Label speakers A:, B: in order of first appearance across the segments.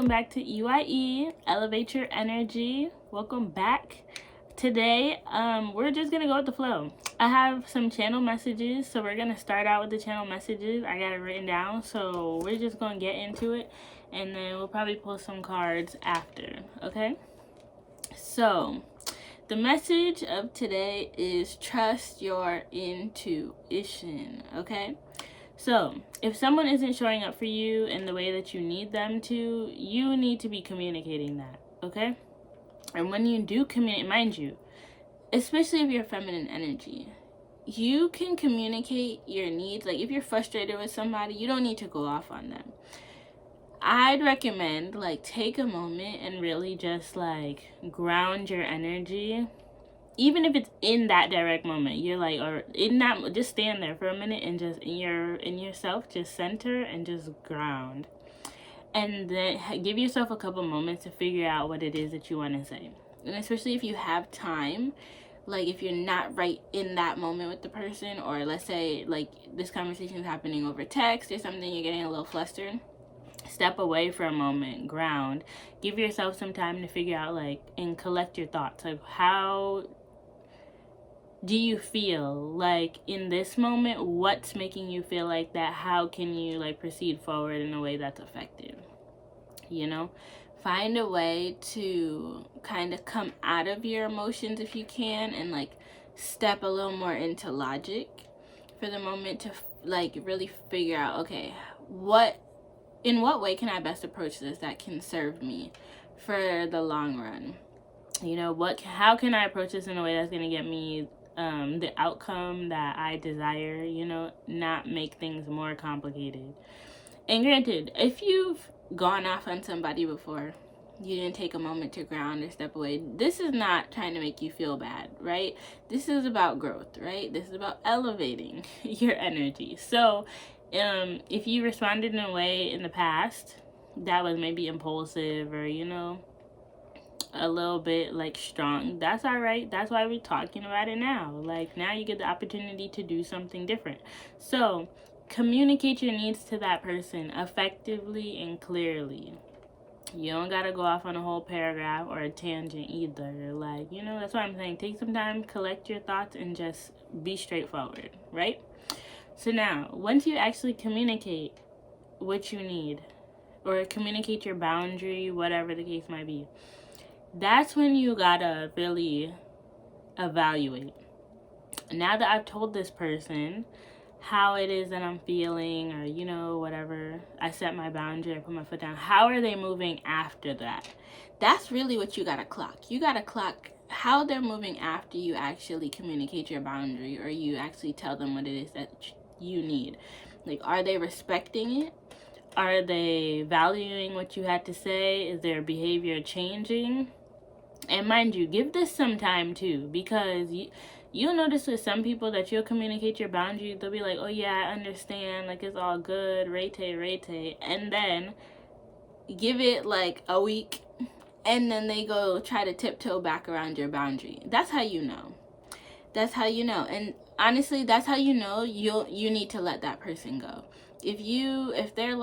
A: welcome back to EYE, Elevate Your Energy. Welcome back. Today, we're just gonna go with the flow. I have some channel messages, so we're gonna start out with the channel messages. I got it written down, so we're just gonna get into it, and then we'll probably pull some cards after, okay? So, the message of today is trust your intuition, okay? So, if someone isn't showing up for you in the way that you need them to, you need to be communicating that, okay? And when you do communicate, mind you, especially if you're feminine energy, you can communicate your needs. Like, if you're frustrated with somebody, you don't need to go off on them. I'd recommend, take a moment and really just, ground your energy. Even if it's in that direct moment, you're or in that, just stand there for a minute and just in yourself, just center and just ground. And then give yourself a couple moments to figure out what it is that you want to say. And especially if you have time, if you're not right in that moment with the person, or let's say this conversation is happening over text or something, you're getting a little flustered, step away for a moment, ground, give yourself some time to figure out and collect your thoughts. How do you feel in this moment? What's making you feel like that? How can you proceed forward in a way that's effective? Find a way to kind of come out of your emotions if you can, and step a little more into logic for the moment to really figure out, okay, in what way can I best approach this that can serve me for the long run? How can I approach this in a way that's going to get me the outcome that I desire, not make things more complicated. And granted, if you've gone off on somebody before, you didn't take a moment to ground or step away, this is not trying to make you feel bad, right? This is about growth, right? This is about elevating your energy. So if you responded in a way in the past that was maybe impulsive or, a little bit strong, that's all right. That's why we're talking about it now. Now you get the opportunity to do something different. So communicate your needs to that person effectively and clearly. You don't gotta go off on a whole paragraph or a tangent either. That's what I'm saying. Take some time, collect your thoughts, and just be straightforward, right? So now, once you actually communicate what you need, or communicate your boundary, whatever the case might be, that's when you gotta really evaluate. Now that I've told this person how it is that I'm feeling, or whatever, I set my boundary, I put my foot down, how are they moving after that? That's really what you gotta clock. You gotta clock how they're moving after you actually communicate your boundary, or you actually tell them what it is that you need. Are they respecting it? Are they valuing what you had to say? Is their behavior changing? And mind you, give this some time too, because you'll notice with some people that you'll communicate your boundaries, they'll be like, oh yeah, I understand, it's all good, rete, and then give it a week, and then they go try to tiptoe back around your boundary. That's how you know. That's how you know. And honestly, that's how you know you need to let that person go. If they're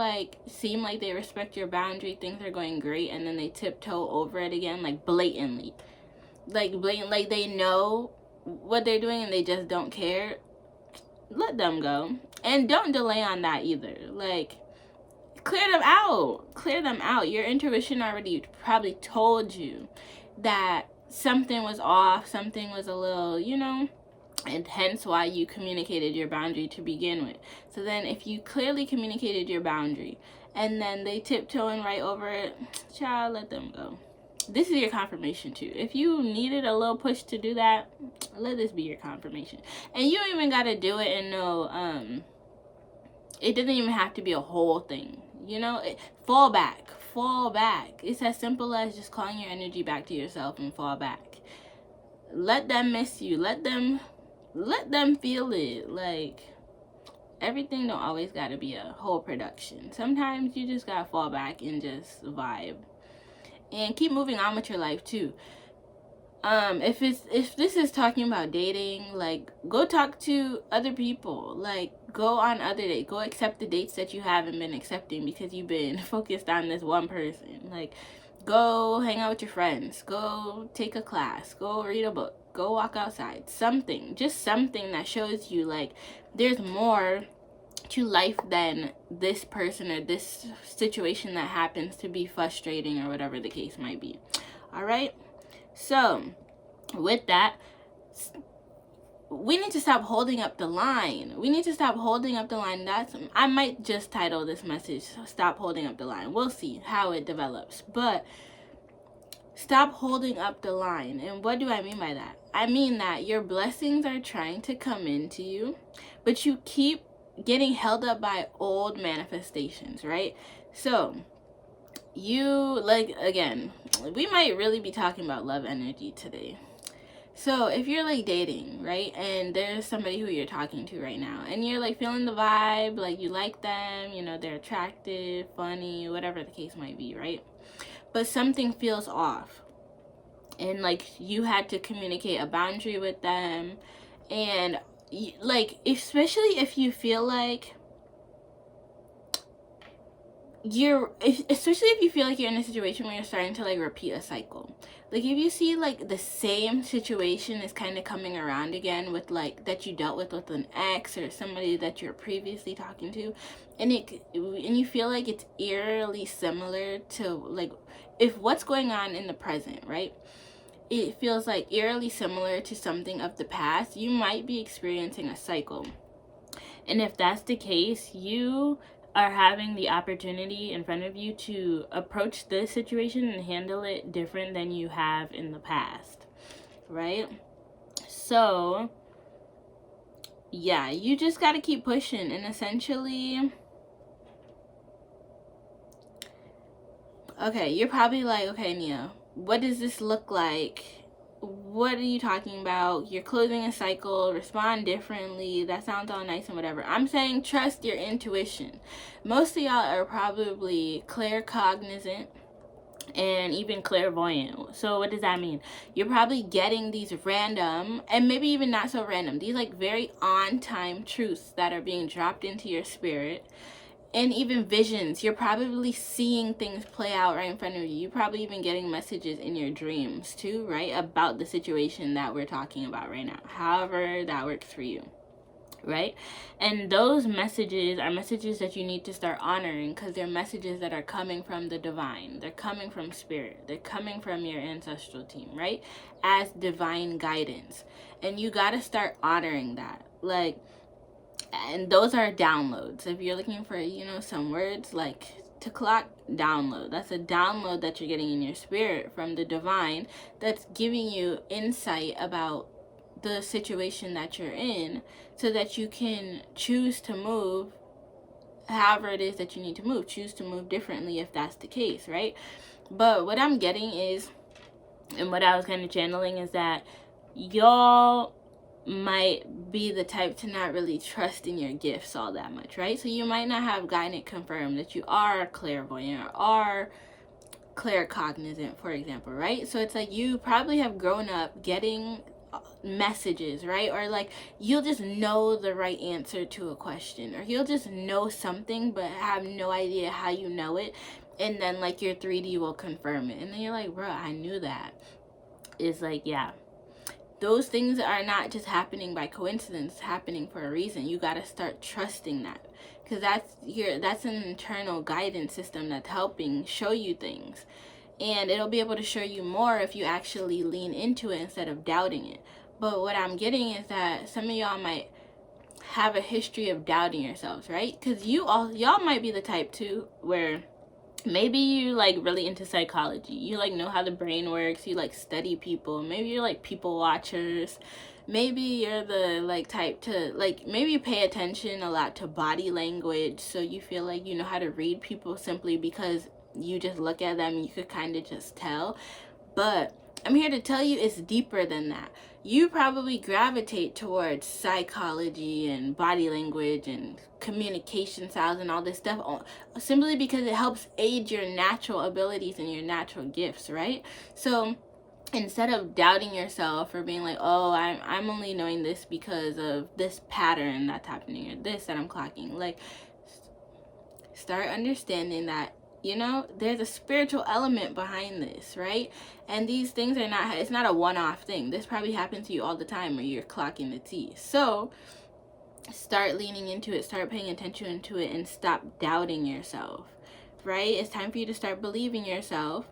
A: seem like they respect your boundary, things are going great, and then they tiptoe over it again, blatantly, they know what they're doing and they just don't care, let them go. And don't delay on that either. Clear them out. Your intuition already probably told you that something was off, something was a little, and hence why you communicated your boundary to begin with. So then if you clearly communicated your boundary and then they tiptoeing right over it, child, let them go. This is your confirmation too. If you needed a little push to do that, let this be your confirmation. And you don't even got to do it in it doesn't even have to be a whole thing. Fall back. It's as simple as just calling your energy back to yourself and fall back. Let them miss you. Let them feel it. Everything don't always gotta be a whole production. Sometimes you just gotta fall back and just vibe and keep moving on with your life too. if this is talking about dating, like, go talk to other people, like, go on other dates, go accept the dates that you haven't been accepting because you've been focused on this one person. Like, go hang out with your friends, go take a class, go read a book, go walk outside, something, just something that shows you like there's more to life than this person or this situation that happens to be frustrating or whatever the case might be. All right, so with that, we need to stop holding up the line. We need to stop holding up the line. I might just title this message "Stop Holding Up the Line." We'll see how it develops, but stop holding up the line. And what do I mean by that? I mean that your blessings are trying to come into you, but you keep getting held up by old manifestations, right? So you, like, again, we might really be talking about love energy today. So if you're like dating, right, and there's somebody who you're talking to right now, and you're like feeling the vibe, like you like them, you know, they're attractive, funny, whatever the case might be, right? But something feels off, and like you had to communicate a boundary with them, and like, especially if you feel like especially if you feel like you're in a situation where you're starting to like repeat a cycle. Like if you see like the same situation is kind of coming around again with like that you dealt with an ex or somebody that you're previously talking to, and you feel like it's eerily similar to like if what's going on in the present, right? It feels like eerily similar to something of the past. You might be experiencing a cycle. And if that's the case, you are having the opportunity in front of you to approach this situation and handle it different than you have in the past, right? So, yeah, you just got to keep pushing. And essentially, okay, you're probably like, okay, Nia, what does this look like? What are you talking about? You're closing a cycle, respond differently. That sounds all nice and whatever. I'm saying trust your intuition. Most of y'all are probably claircognizant and even clairvoyant. So what does that mean? You're probably getting these random, and maybe even not so random, these like very on time truths that are being dropped into your spirit. And even visions, you're probably seeing things play out right in front of you. You're probably even getting messages in your dreams too, right? About the situation that we're talking about right now. However that works for you, right? And those messages are messages that you need to start honoring because they're messages that are coming from the divine. They're coming from spirit. They're coming from your ancestral team, right? As divine guidance. And you got to start honoring that. Like, and those are downloads. If you're looking for, you know, some words like to clock, download. That's a download that you're getting in your spirit from the divine that's giving you insight about the situation that you're in so that you can choose to move however it is that you need to move. Choose to move differently if that's the case, right? But what I'm getting is, and what I was kind of channeling is that y'all might be the type to not really trust in your gifts all that much, right? So you might not have gotten it confirmed that you are clairvoyant or are claircognizant, for example, right? So it's like you probably have grown up getting messages, right? Or like you'll just know the right answer to a question, or you'll just know something but have no idea how you know it, and then like your 3D will confirm it, and then you're like, bro, I knew that. It's like, yeah, those things are not just happening by coincidence, happening for a reason. You got to start trusting that, because that's an internal guidance system that's helping show you things, and it'll be able to show you more if you actually lean into it instead of doubting it. But what I'm getting is that some of y'all might have a history of doubting yourselves, right? Because y'all might be the type too where maybe you like really into psychology, you like know how the brain works, you like study people, maybe you're like people watchers, maybe you're the like type to like, maybe you pay attention a lot to body language, so you feel like you know how to read people simply because you just look at them and you could kind of just tell. But I'm here to tell you it's deeper than that. You probably gravitate towards psychology and body language and communication styles and all this stuff simply because it helps aid your natural abilities and your natural gifts, right? So instead of doubting yourself or being like, oh, I'm only knowing this because of this pattern that's happening or this that I'm clocking, like, start understanding that, you know, there's a spiritual element behind this, right? And these things are not, it's not a one-off thing. This probably happens to you all the time where you're clocking the T. So start leaning into it, start paying attention to it, and stop doubting yourself, right? It's time for you to start believing yourself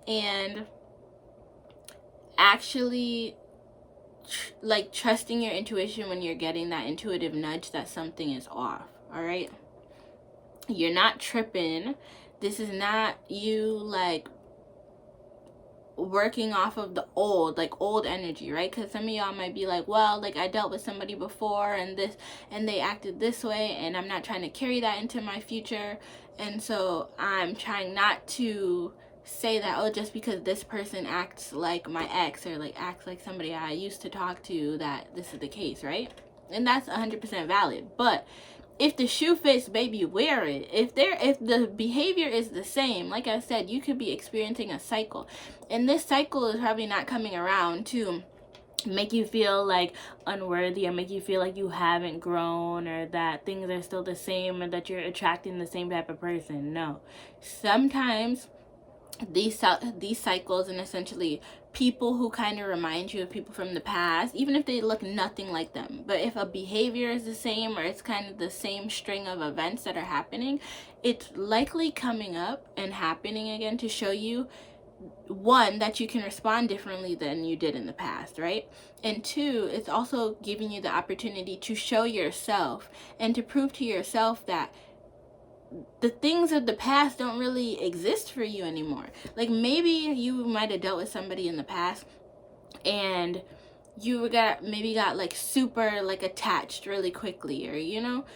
A: and actually like trusting your intuition when you're getting that intuitive nudge that something is off. All right, you're not tripping. This is not you like working off of the old, like old energy, right? Because some of y'all might be like, well, like I dealt with somebody before and this, and they acted this way, and I'm not trying to carry that into my future, and so I'm trying not to say that, oh, just because this person acts like my ex or like acts like somebody I used to talk to, that this is the case, right? And that's 100% valid. But if the shoe fits, baby, wear it. If the behavior is the same, like I said, you could be experiencing a cycle, and this cycle is probably not coming around to make you feel like unworthy or make you feel like you haven't grown or that things are still the same or that you're attracting the same type of person. No, sometimes these cycles, and essentially people who kind of remind you of people from the past, even if they look nothing like them, but if a behavior is the same or it's kind of the same string of events that are happening, it's likely coming up and happening again to show you, one, that you can respond differently than you did in the past, right? And two, it's also giving you the opportunity to show yourself and to prove to yourself that the things of the past don't really exist for you anymore. Like maybe you might have dealt with somebody in the past and you got like super like attached really quickly, or you know,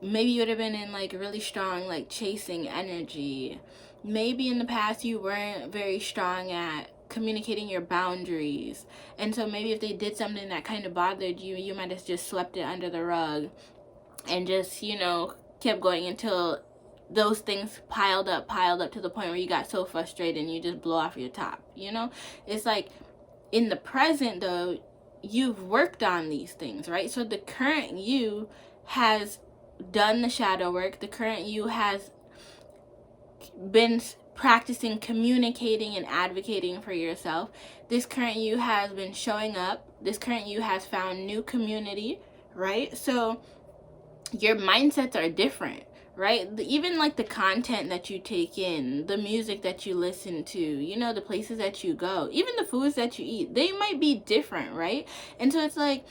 A: maybe you would have been in like really strong like chasing energy. Maybe in the past you weren't very strong at communicating your boundaries, and so maybe if they did something that kind of bothered you, you might have just swept it under the rug and just, you know, kept going until those things piled up to the point where you got so frustrated and you just blow off your top, you know? It's like in the present though, you've worked on these things, right? So the current you has done the shadow work. The current you has been practicing communicating and advocating for yourself. This current you has been showing up. This current you has found new community, right? So your mindsets are different, right? Even like the content that you take in, the music that you listen to, you know, the places that you go, even the foods that you eat, they might be different, right? And so it's like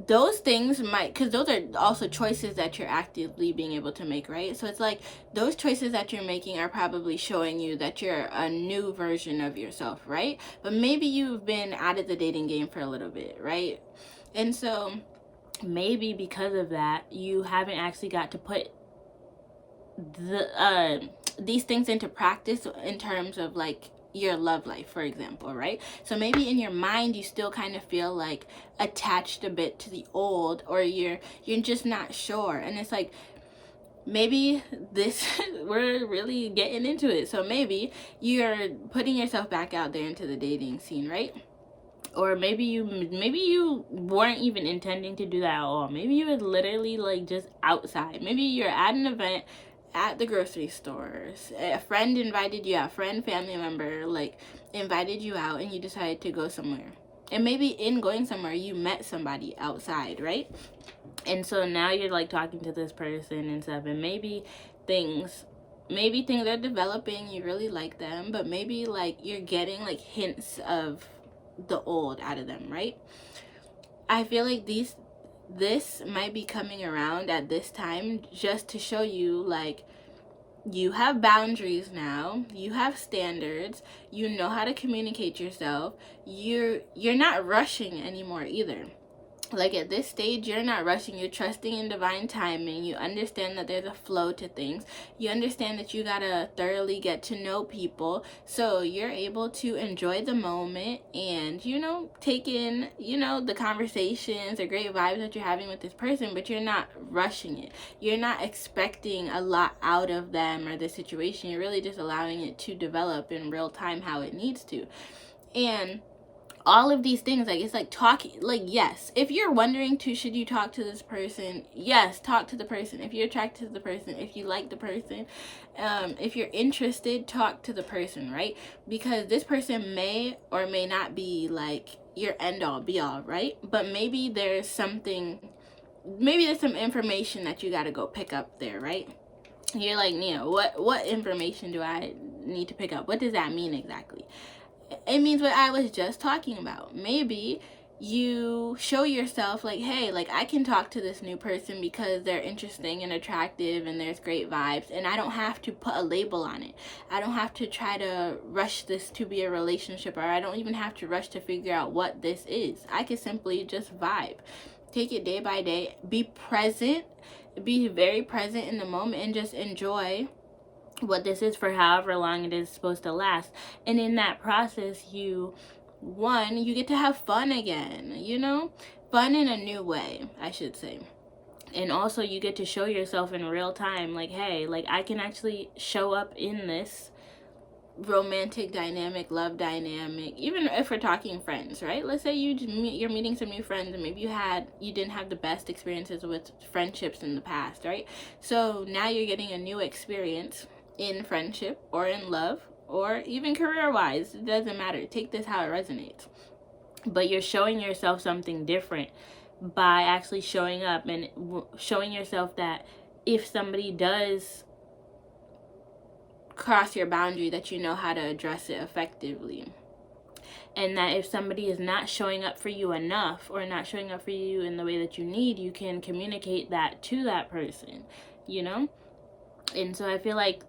A: those things might, because those are also choices that you're actively being able to make, right? So it's like those choices that you're making are probably showing you that you're a new version of yourself, right? But maybe you've been out of the dating game for a little bit, right? And so maybe because of that, you haven't actually got to put these things into practice in terms of like your love life, for example, right? So maybe in your mind you still kind of feel like attached a bit to the old, or you're just not sure. And it's like, maybe this we're really getting into it. So maybe you're putting yourself back out there into the dating scene, right? Or maybe you weren't even intending to do that at all. Maybe you were literally like just outside. Maybe you're at an event at the grocery stores. A friend invited you out, family member like invited you out, and you decided to go somewhere. And maybe in going somewhere you met somebody outside, right? And so now you're like talking to this person and stuff, and maybe things are developing, you really like them, but maybe like you're getting like hints of the old out of them, right? I feel like this might be coming around at this time just to show you like you have boundaries now, you have standards, you know how to communicate yourself, you're not rushing anymore either. Like at this stage, you're not rushing, you're trusting in divine timing. You understand that there's a flow to things. You understand that you gotta thoroughly get to know people, so you're able to enjoy the moment and, you know, take in, you know, the conversations, the great vibes that you're having with this person, but you're not rushing it. You're not expecting a lot out of them or the situation. You're really just allowing it to develop in real time how it needs to. And all of these things, like, it's like talking, like, yes, if you're wondering should you talk to this person, yes, talk to the person. If you're attracted to the person, if you like the person, if you're interested, talk to the person, right? Because this person may or may not be like your end all be all, right? But maybe there's some information that you got to go pick up there, right? You're like, Nia, what information do I need to pick up? What does that mean exactly? It means what I was just talking about. Maybe you show yourself like, hey, like, I can talk to this new person because they're interesting and attractive and there's great vibes, and I don't have to put a label on it. I don't have to try to rush this to be a relationship, or I don't even have to rush to figure out what this is. I can simply just vibe. Take it day by day. Be present. Be very present in the moment and just enjoy what this is for however long it is supposed to last. And in that process, you get to have fun again, fun in a new way, I should say. And also you get to show yourself in real time, like, hey, like, I can actually show up in this romantic dynamic, love dynamic, even if we're talking friends, right? Let's say you're meeting some new friends, and maybe you didn't have the best experiences with friendships in the past, right? So now you're getting a new experience in friendship or in love or even career-wise. It doesn't matter. Take this how it resonates. But you're showing yourself something different by actually showing up and showing yourself that if somebody does cross your boundary, that you know how to address it effectively. And that if somebody is not showing up for you enough or not showing up for you in the way that you need, you can communicate that to that person, And so I feel like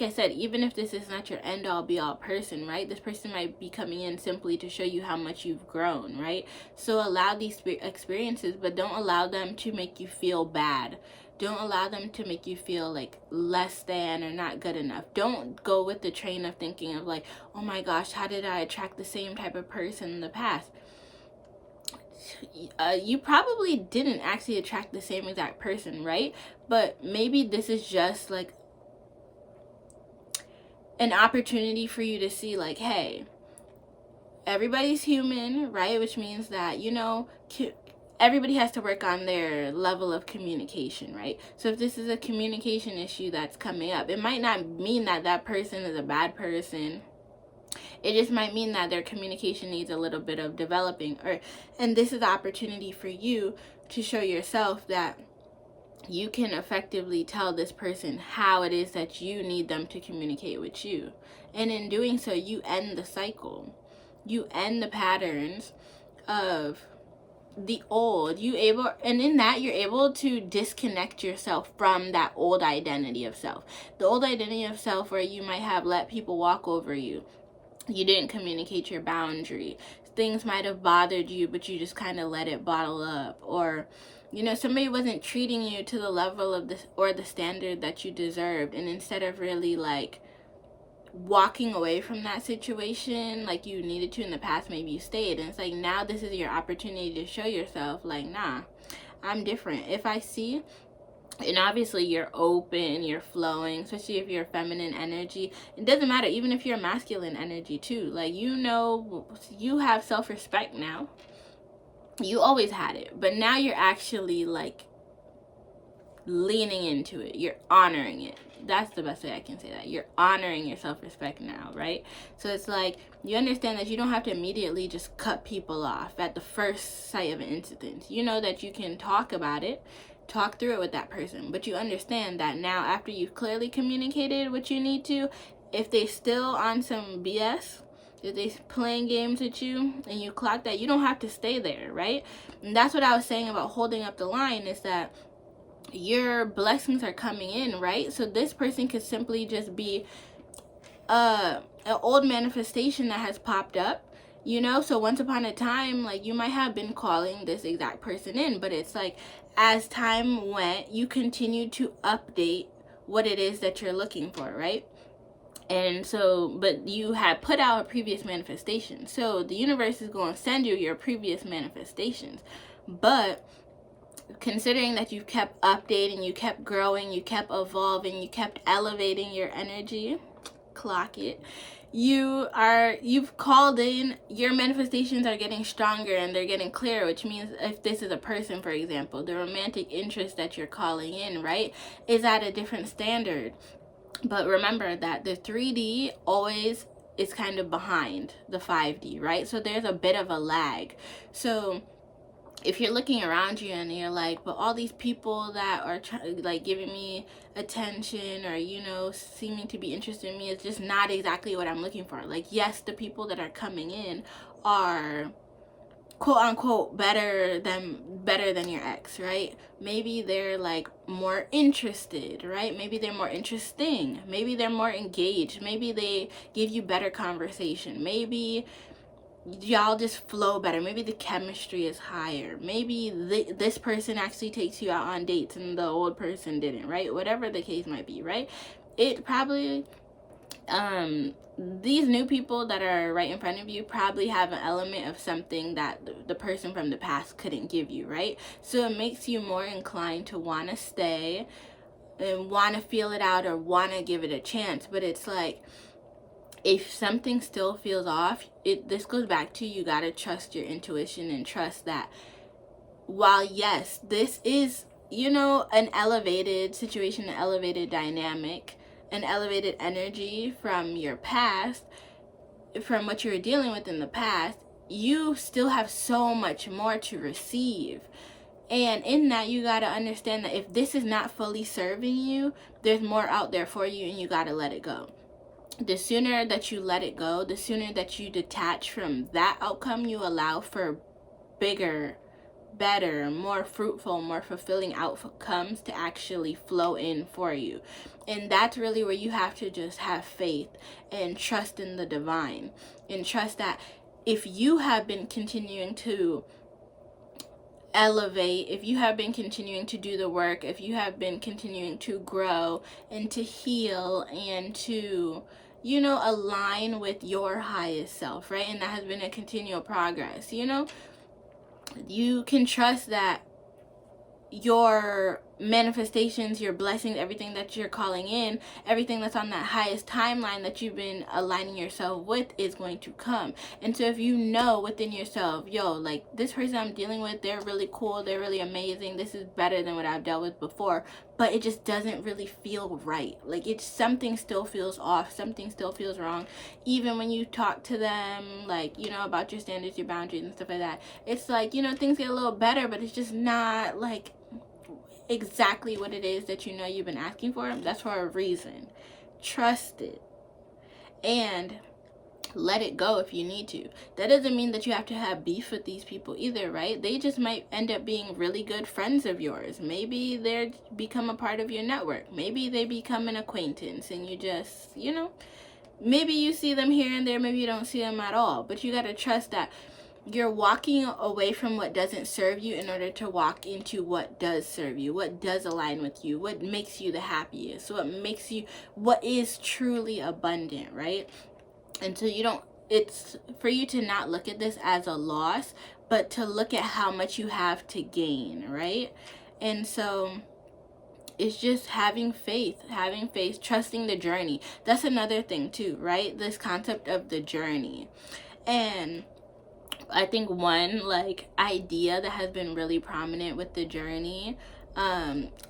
A: I said, even if this is not your end all be all person, right? This person might be coming in simply to show you how much you've grown, right? So allow these experiences, but don't allow them to make you feel bad. Don't allow them to make you feel like less than or not good enough. Don't go with the train of thinking of like, oh my gosh, how did I attract the same type of person in the past? You probably didn't actually attract the same exact person, right? But maybe this is just like an opportunity for you to see like, hey, everybody's human, right? Which means that, everybody has to work on their level of communication, right? So if this is a communication issue that's coming up, it might not mean that that person is a bad person. It just might mean that their communication needs a little bit of developing, and this is the opportunity for you to show yourself that you can effectively tell this person how it is that you need them to communicate with you. And in doing so, you end the cycle. You end the patterns of the old. And in that, you're able to disconnect yourself from that old identity of self. The old identity of self where you might have let people walk over you. You didn't communicate your boundary. Things might have bothered you, but you just kind of let it bottle up. Or, somebody wasn't treating you to the level of this or the standard that you deserved. And instead of really like walking away from that situation like you needed to in the past, maybe you stayed. And it's like, now this is your opportunity to show yourself like, nah, I'm different. If I see, and obviously you're open, you're flowing, especially if you're feminine energy. It doesn't matter, even if you're masculine energy too. Like, you have self-respect now. You always had it, but now you're actually like leaning into it. You're honoring it. That's the best way I can say that. You're honoring your self-respect now, right? So it's like, you understand that you don't have to immediately just cut people off at the first sight of an incident. You know that you can talk about it, talk through it with that person, but you understand that now, after you've clearly communicated what you need to, if they still on some BS, if they playing games with you and you clock that, you don't have to stay there, right? And that's what I was saying about holding up the line, is that your blessings are coming in, right? So this person could simply just be an old manifestation that has popped up, so once upon a time, like, you might have been calling this exact person in, but it's like, as time went, you continued to update what it is that you're looking for, right? And so, but you had put out a previous manifestation, so the universe is going to send you your previous manifestations. But considering that you kept updating, you kept growing, you kept evolving, you kept elevating your energy, clock it, you've called in, your manifestations are getting stronger and they're getting clearer, which means if this is a person, for example, the romantic interest that you're calling in, right, is at a different standard. But remember that the 3D always is kind of behind the 5D, right? So there's a bit of a lag. So if you're looking around you and you're like, but all these people that are like giving me attention or, you know, seeming to be interested in me is just not exactly what I'm looking for. Like, yes, the people that are coming in are quote unquote better than your ex, right? Maybe they're like more interested, right? Maybe they're more interesting, maybe they're more engaged, maybe they give you better conversation, maybe y'all just flow better, maybe the chemistry is higher, maybe this person actually takes you out on dates and the old person didn't, right? Whatever the case might be, right? It probably these new people that are right in front of you probably have an element of something that the person from the past couldn't give you, right? So it makes you more inclined to want to stay and want to feel it out or want to give it a chance. But it's like, if something still feels off, this goes back to, you got to trust your intuition and trust that while yes, this is, you know, an elevated situation, an elevated dynamic, an elevated energy from your past, from what you were dealing with in the past, you still have so much more to receive. And in that, you got to understand that if this is not fully serving you, there's more out there for you, and you got to let it go. The sooner that you let it go, the sooner that you detach from that outcome, you allow for bigger, better, more fruitful, more fulfilling outcomes to actually flow in for you. And that's really where you have to just have faith and trust in the divine, and trust that if you have been continuing to elevate, if you have been continuing to do the work, if you have been continuing to grow and to heal and to, you know, align with your highest self, right? And that has been a continual progress, you know, you can trust that your manifestations, your blessings, everything that you're calling in, everything that's on that highest timeline that you've been aligning yourself with is going to come. And so if you know within yourself, yo, like, this person I'm dealing with, they're really cool, they're really amazing, this is better than what I've dealt with before, but it just doesn't really feel right. Like, it's something still feels off, something still feels wrong. Even when you talk to them, like, you know, about your standards, your boundaries and stuff like that, it's like, you know, things get a little better, but it's just not like exactly what it is that you know you've been asking for. That's for a reason. Trust it and let it go if you need to. That doesn't mean that you have to have beef with these people either, right? They just might end up being really good friends of yours. Maybe they're become a part of your network. Maybe they become an acquaintance and you just, you know, maybe you see them here and there, maybe you don't see them at all. But you got to trust that you're walking away from what doesn't serve you in order to walk into what does serve you, what does align with you, what makes you the happiest, what makes you, what is truly abundant, right? And so you don't, it's for you to not look at this as a loss, but to look at how much you have to gain, right? And so it's just having faith, trusting the journey. That's another thing too, right? This concept of the journey. And I think one like idea that has been really prominent with the journey,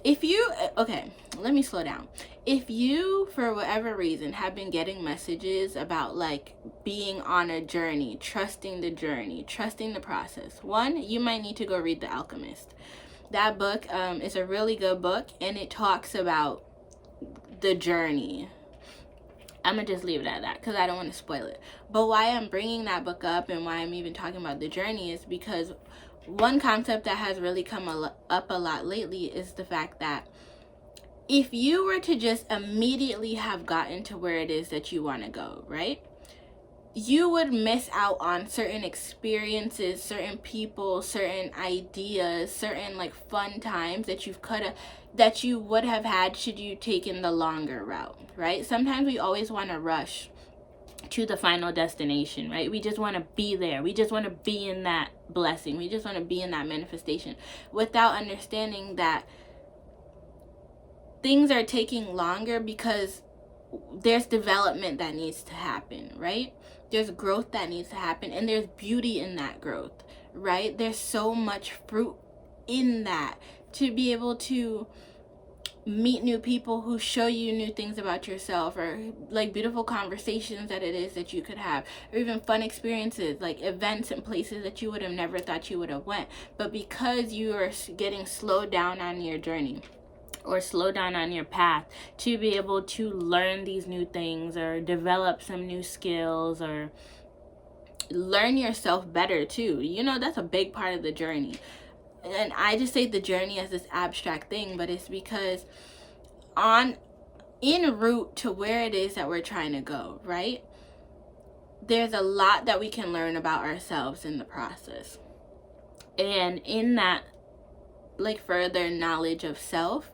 A: if you, okay, let me slow down. If you, for whatever reason, have been getting messages about like being on a journey, trusting the process, one, you might need to go read The Alchemist. That book is a really good book, and it talks about the journey. I'm going to just leave it at that because I don't want to spoil it. But why I'm bringing that book up and why I'm even talking about the journey is because one concept that has really come up a lot lately is the fact that if you were to just immediately have gotten to where it is that you want to go, right? You would miss out on certain experiences, certain people, certain ideas, certain like fun times that you would have had should you taken the longer route, right? Sometimes we always want to rush to the final destination, right? We just want to be there. We just want to be in that blessing. We just want to be in that manifestation without understanding that things are taking longer because there's development that needs to happen, right? There's growth that needs to happen, and there's beauty in that growth, right? There's so much fruit in that, to be able to meet new people who show you new things about yourself, or like beautiful conversations that it is that you could have, or even fun experiences, like events and places that you would have never thought you would have went, but because you are getting slowed down on your journey or slow down on your path, to be able to learn these new things or develop some new skills or learn yourself better too. You know, that's a big part of the journey. And I just say the journey as this abstract thing, but it's because en route to where it is that we're trying to go, right? There's a lot that we can learn about ourselves in the process. And in that, like, further knowledge of self,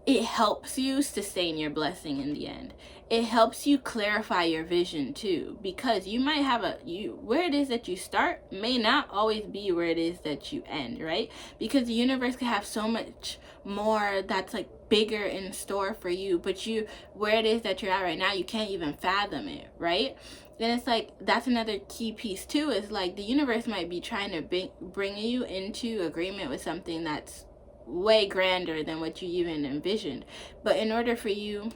A: it helps you sustain your blessing in the end. It helps you clarify your vision too, because you might have where it is that you start may not always be where it is that you end, right? Because the universe can have so much more that's like bigger in store for you, but where it is that you're at right now, you can't even fathom it, right? And it's like, that's another key piece too, is like the universe might be trying to bring you into agreement with something that's way grander than what you even envisioned. But in order for you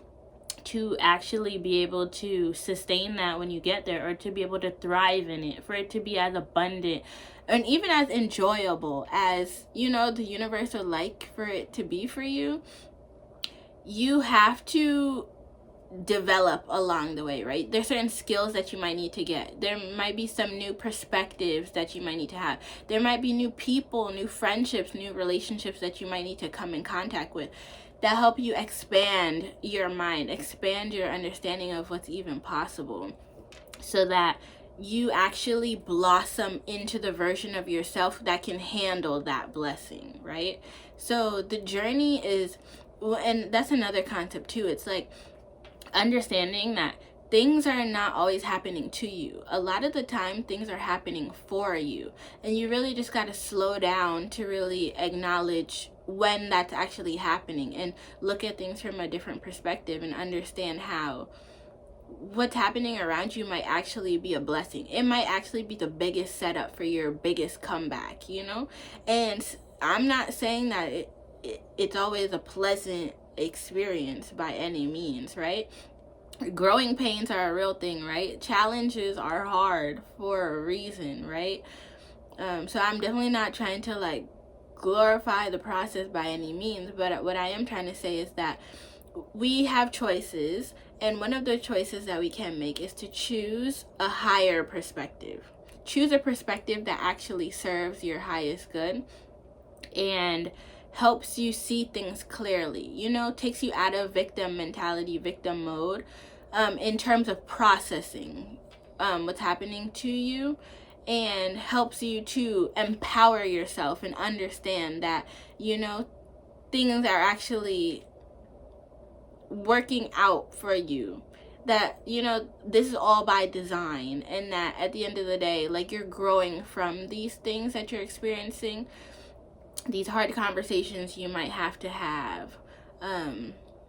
A: to actually be able to sustain that when you get there, or to be able to thrive in it, for it to be as abundant and even as enjoyable as, you know, the universe would like for it to be for you, you have to develop along the way, right? There's certain skills that you might need to get. There might be some new perspectives that you might need to have. There might be new people, new friendships, new relationships that you might need to come in contact with that help you expand your mind, expand your understanding of what's even possible, so that you actually blossom into the version of yourself that can handle that blessing, right? So the journey is, and that's another concept too. It's like understanding that things are not always happening to you. A lot of the time things are happening for you, and you really just got to slow down to really acknowledge when that's actually happening, and look at things from a different perspective, and understand how what's happening around you might actually be a blessing. It might actually be the biggest setup for your biggest comeback, you know? And I'm not saying that it's always a pleasant experience by any means, right? Growing pains are a real thing, right? Challenges are hard for a reason, right? So I'm definitely not trying to like glorify the process by any means, but what I am trying to say is that we have choices, and one of the choices that we can make is to choose a higher perspective. Choose a perspective that actually serves your highest good and helps you see things clearly, you know, takes you out of victim mentality, victim mode, in terms of processing what's happening to you, and helps you to empower yourself and understand that, you know, things are actually working out for you, that, you know, this is all by design, and that at the end of the day, like, you're growing from these things that you're experiencing, these hard conversations you might have to have,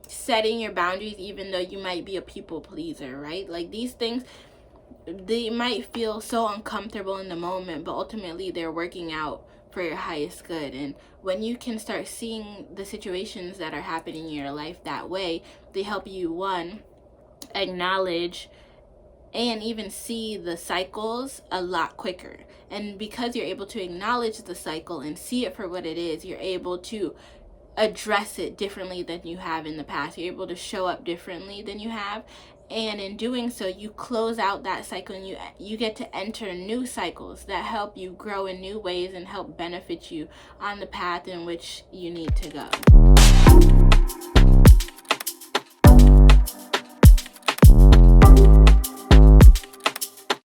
A: setting your boundaries even though you might be a people pleaser, right? Like, these things, they might feel so uncomfortable in the moment, but ultimately they're working out for your highest good. And when you can start seeing the situations that are happening in your life that way, they help you, one, acknowledge and even see the cycles a lot quicker. And because you're able to acknowledge the cycle and see it for what it is, you're able to address it differently than you have in the past. You're able to show up differently than you have, and in doing so, you close out that cycle, and you get to enter new cycles that help you grow in new ways and help benefit you on the path in which you need to go.